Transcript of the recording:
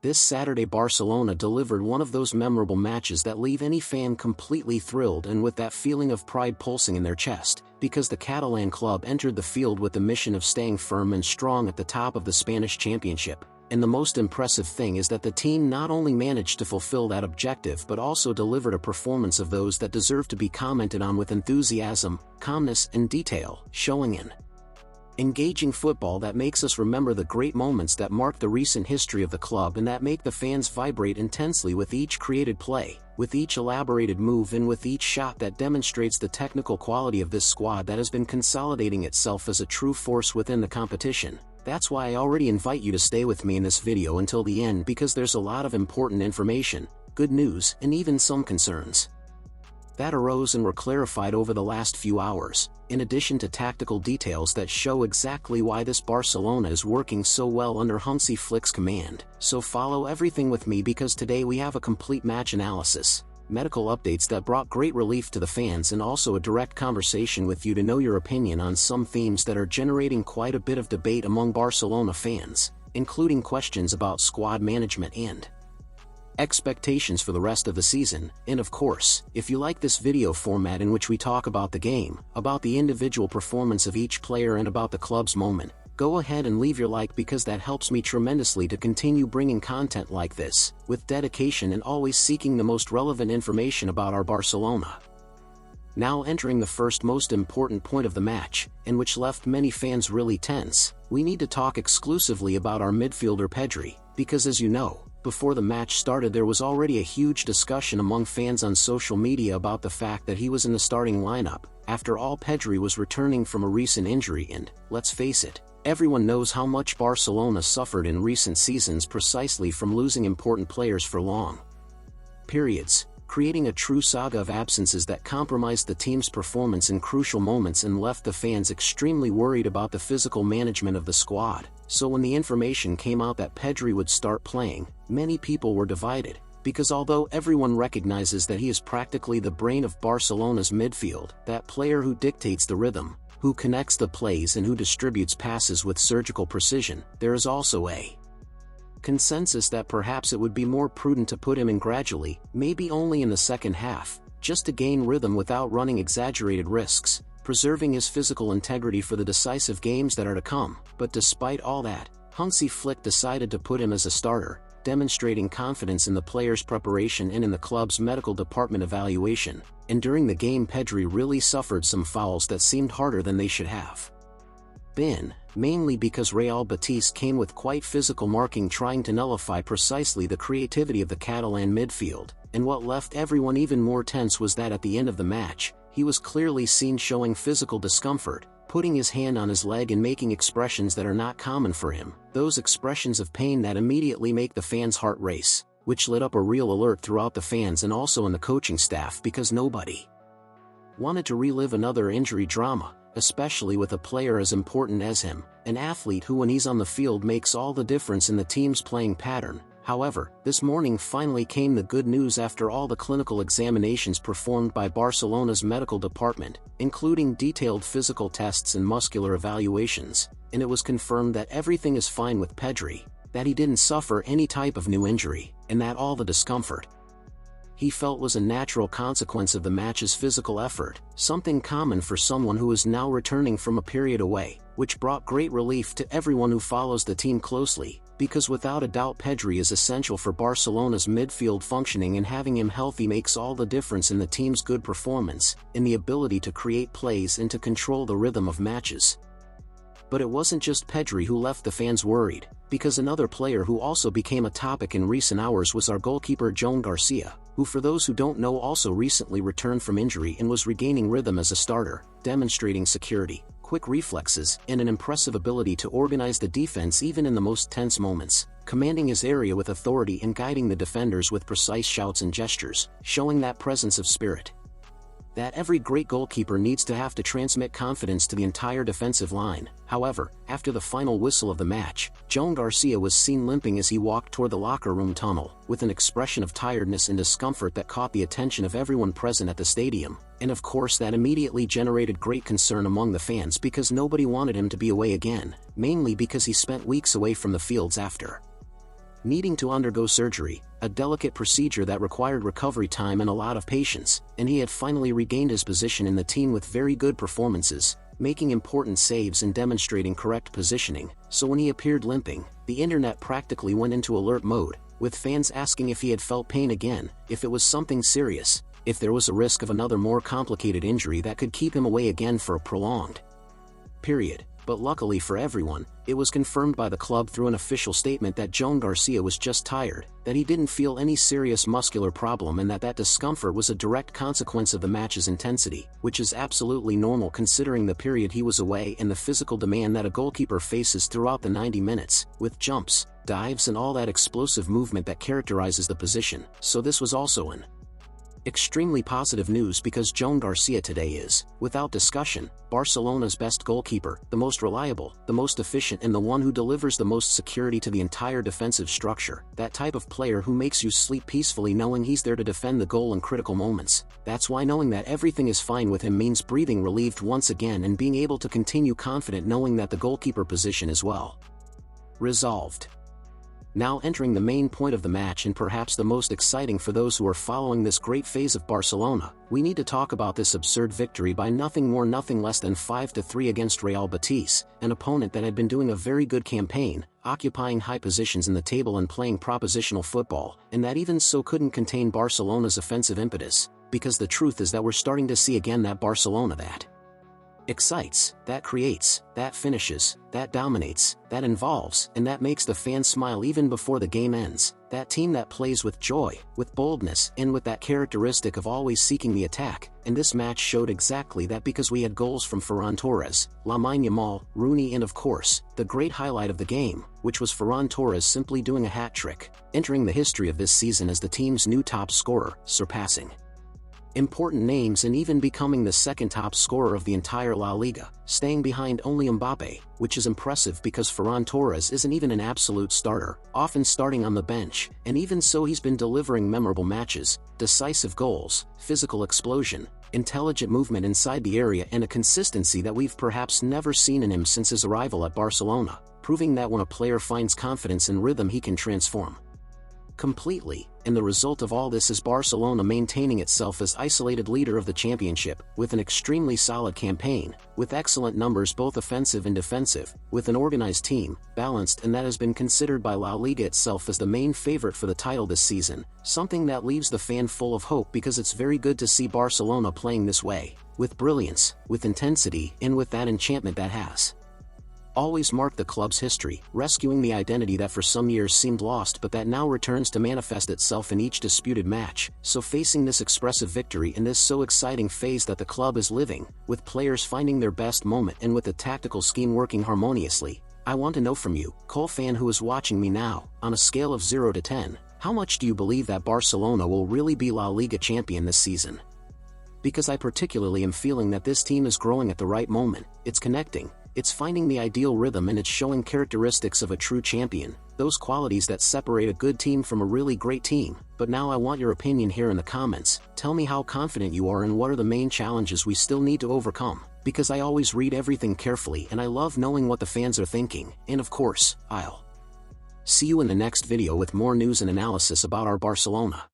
This Saturday Barcelona delivered one of those memorable matches that leave any fan completely thrilled and with that feeling of pride pulsing in their chest, because the Catalan club entered the field with the mission of staying firm and strong at the top of the Spanish championship. And the most impressive thing is that the team not only managed to fulfill that objective but also delivered a performance of those that deserve to be commented on with enthusiasm, calmness and detail, showing an engaging football that makes us remember the great moments that mark the recent history of the club and that make the fans vibrate intensely with each created play, with each elaborated move and with each shot that demonstrates the technical quality of this squad that has been consolidating itself as a true force within the competition. That's why I already invite you to stay with me in this video until the end, because there's a lot of important information, good news, and even some concerns that arose and were clarified over the last few hours, in addition to tactical details that show exactly why this Barcelona is working so well under Hansi Flick's command. So follow everything with me, because today we have a complete match analysis, medical updates that brought great relief to the fans, and also a direct conversation with you to know your opinion on some themes that are generating quite a bit of debate among Barcelona fans, including questions about squad management and expectations for the rest of the season. And of course, if you like this video format in which we talk about the game, about the individual performance of each player and about the club's moment, go ahead and leave your like, because that helps me tremendously to continue bringing content like this, with dedication and always seeking the most relevant information about our Barcelona. Now entering the first most important point of the match, and which left many fans really tense, we need to talk exclusively about our midfielder Pedri, because as you know, before the match started there was already a huge discussion among fans on social media about the fact that he was in the starting lineup. After all, Pedri was returning from a recent injury and, let's face it, everyone knows how much Barcelona suffered in recent seasons precisely from losing important players for long periods, creating a true saga of absences that compromised the team's performance in crucial moments and left the fans extremely worried about the physical management of the squad. So when the information came out that Pedri would start playing, many people were divided, because although everyone recognizes that he is practically the brain of Barcelona's midfield, that player who dictates the rhythm, who connects the plays and who distributes passes with surgical precision, there is also a consensus that perhaps it would be more prudent to put him in gradually, maybe only in the second half, just to gain rhythm without running exaggerated risks, preserving his physical integrity for the decisive games that are to come. But despite all that, Hansi Flick decided to put him as a starter, demonstrating confidence in the player's preparation and in the club's medical department evaluation. And during the game, Pedri really suffered some fouls that seemed harder than they should have been, mainly because Real Betis came with quite physical marking, trying to nullify precisely the creativity of the Catalan midfield. And what left everyone even more tense was that at the end of the match, he was clearly seen showing physical discomfort, putting his hand on his leg and making expressions that are not common for him, those expressions of pain that immediately make the fans' heart race, which lit up a real alert throughout the fans and also in the coaching staff, because nobody wanted to relive another injury drama, especially with a player as important as him, an athlete who when he's on the field makes all the difference in the team's playing pattern. However, this morning finally came the good news after all the clinical examinations performed by Barcelona's medical department, including detailed physical tests and muscular evaluations, and it was confirmed that everything is fine with Pedri, that he didn't suffer any type of new injury, and that all the discomfort he felt was a natural consequence of the match's physical effort, something common for someone who is now returning from a period away, which brought great relief to everyone who follows the team closely, because without a doubt Pedri is essential for Barcelona's midfield functioning, and having him healthy makes all the difference in the team's good performance, in the ability to create plays and to control the rhythm of matches. But it wasn't just Pedri who left the fans worried, because another player who also became a topic in recent hours was our goalkeeper Joan Garcia, who for those who don't know also recently returned from injury and was regaining rhythm as a starter, demonstrating security, quick reflexes, and an impressive ability to organize the defense even in the most tense moments, commanding his area with authority and guiding the defenders with precise shouts and gestures, showing that presence of spirit that every great goalkeeper needs to have to transmit confidence to the entire defensive line. However, after the final whistle of the match, Joan Garcia was seen limping as he walked toward the locker room tunnel, with an expression of tiredness and discomfort that caught the attention of everyone present at the stadium, and of course that immediately generated great concern among the fans, because nobody wanted him to be away again, mainly because he spent weeks away from the fields after needing to undergo surgery, a delicate procedure that required recovery time and a lot of patience, and he had finally regained his position in the team with very good performances, making important saves and demonstrating correct positioning. So when he appeared limping, the internet practically went into alert mode, with fans asking if he had felt pain again, if it was something serious, if there was a risk of another more complicated injury that could keep him away again for a prolonged period. But luckily for everyone, it was confirmed by the club through an official statement that Joan Garcia was just tired, that he didn't feel any serious muscular problem, and that discomfort was a direct consequence of the match's intensity, which is absolutely normal considering the period he was away and the physical demand that a goalkeeper faces throughout the 90 minutes, with jumps, dives and all that explosive movement that characterizes the position. So this was also an extremely positive news, because Joan Garcia today is, without discussion, Barcelona's best goalkeeper, the most reliable, the most efficient, and the one who delivers the most security to the entire defensive structure. That type of player who makes you sleep peacefully knowing he's there to defend the goal in critical moments. That's why knowing that everything is fine with him means breathing relieved once again and being able to continue confident knowing that the goalkeeper position is well resolved. Now entering the main point of the match, and perhaps the most exciting for those who are following this great phase of Barcelona, we need to talk about this absurd victory by nothing more nothing less than 5-3 against Real Betis, an opponent that had been doing a very good campaign, occupying high positions in the table and playing propositional football, and that even so couldn't contain Barcelona's offensive impetus, because the truth is that we're starting to see again that Barcelona that excites, that creates, that finishes, that dominates, that involves, and that makes the fans smile even before the game ends. That team that plays with joy, with boldness, and with that characteristic of always seeking the attack. And this match showed exactly that, because we had goals from Ferran Torres, Lamine Yamal, Rooney, and of course, the great highlight of the game, which was Ferran Torres simply doing a hat-trick, entering the history of this season as the team's new top scorer, surpassing important names and even becoming the second top scorer of the entire La Liga, staying behind only Mbappe, which is impressive because Ferran Torres isn't even an absolute starter, often starting on the bench, and even so he's been delivering memorable matches, decisive goals, physical explosion, intelligent movement inside the area, and a consistency that we've perhaps never seen in him since his arrival at Barcelona, proving that when a player finds confidence and rhythm he can transform completely. And the result of all this is Barcelona maintaining itself as isolated leader of the championship, with an extremely solid campaign, with excellent numbers both offensive and defensive, with an organized team, balanced, and that has been considered by La Liga itself as the main favorite for the title this season, something that leaves the fan full of hope, because it's very good to see Barcelona playing this way, with brilliance, with intensity, and with that enchantment that has always marked the club's history, rescuing the identity that for some years seemed lost but that now returns to manifest itself in each disputed match. So facing this expressive victory in this so exciting phase that the club is living, with players finding their best moment and with the tactical scheme working harmoniously, I want to know from you, Cole fan who is watching me now, on a scale of 0 to 10, how much do you believe that Barcelona will really be La Liga champion this season? Because I particularly am feeling that this team is growing at the right moment, it's connecting, it's finding the ideal rhythm, and it's showing characteristics of a true champion, those qualities that separate a good team from a really great team. But now I want your opinion here in the comments. Tell me how confident you are and what are the main challenges we still need to overcome, because I always read everything carefully and I love knowing what the fans are thinking. And of course, I'll see you in the next video with more news and analysis about our Barcelona.